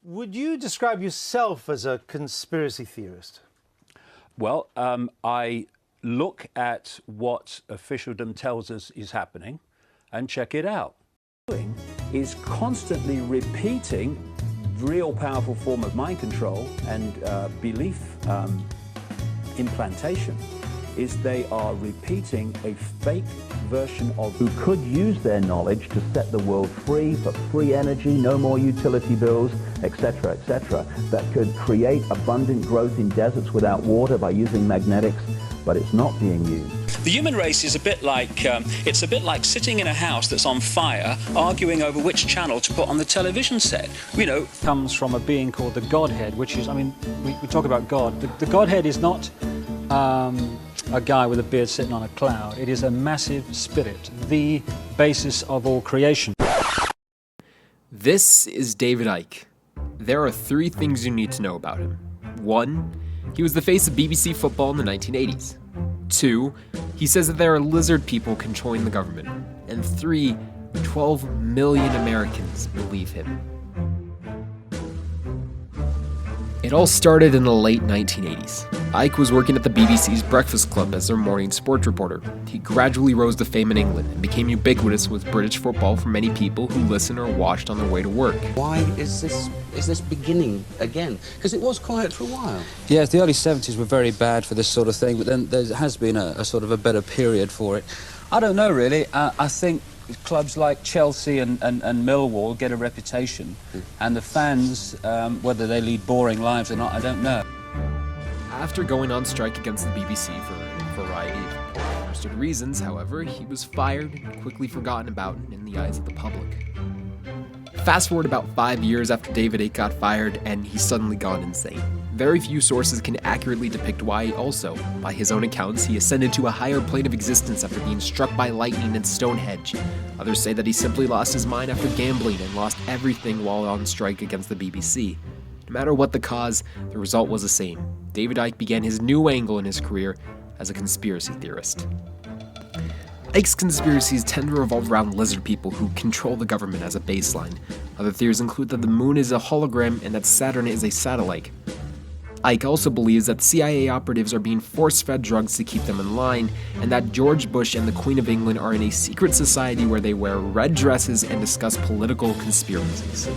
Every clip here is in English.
Would you describe yourself as a conspiracy theorist? Well, I look at what officialdom tells us is happening and check it out. Is constantly repeating real powerful form of mind control and belief implantation is they are repeating a fake version of who could use their knowledge to set the world free for free energy, no more utility bills, etc., etc., that could create abundant growth in deserts without water by using magnetics, but it's not being used. The human race is a bit like sitting in a house that's on fire, arguing over which channel to put on the television set. You know, comes from a being called the Godhead, which is, I mean, we talk about God. The Godhead is not a guy with a beard sitting on a cloud. It is a massive spirit, the basis of all creation. This is David Icke. There are 3 things you need to know about him. 1, he was the face of BBC football in the 1980s. 2, he says that there are lizard people controlling the government. And 3, 12 million Americans believe him. It all started in the late 1980s. Icke was working at the BBC's Breakfast Club as their morning sports reporter. He gradually rose to fame in England and became ubiquitous with British football for many people who listened or watched on their way to work. Why is this beginning again? Because it was quiet for a while. Yes, the early 70s were very bad for this sort of thing, but then there has been a sort of a better period for it. I don't know, really. I think clubs like Chelsea and Millwall get a reputation, and the fans, whether they lead boring lives or not, I don't know. After going on strike against the BBC for a variety of understood reasons, however, he was fired and quickly forgotten about in the eyes of the public. Fast forward about 5 years after David Icke got fired, and he's suddenly gone insane. Very few sources can accurately depict why also, by his own accounts, he ascended to a higher plane of existence after being struck by lightning at Stonehenge. Others say that he simply lost his mind after gambling and lost everything while on strike against the BBC. No matter what the cause, the result was the same. David Icke began his new angle in his career as a conspiracy theorist. Icke's conspiracies tend to revolve around lizard people who control the government as a baseline. Other theories include that the moon is a hologram and that Saturn is a satellite. Icke also believes that CIA operatives are being force-fed drugs to keep them in line, and that George Bush and the Queen of England are in a secret society where they wear red dresses and discuss political conspiracies.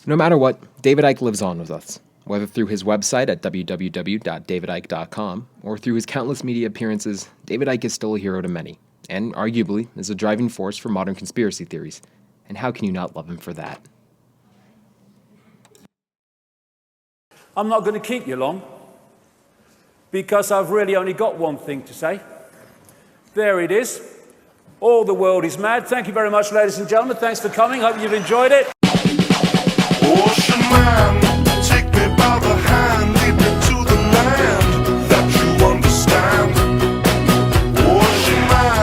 No matter what, David Icke lives on with us. Whether through his website at www.davidicke.com or through his countless media appearances, David Icke is still a hero to many, and arguably is a driving force for modern conspiracy theories. And how can you not love him for that? I'm not going to keep you long, because I've really only got one thing to say. There it is. All the world is mad. Thank you very much, ladies and gentlemen. Thanks for coming. Hope you've enjoyed it.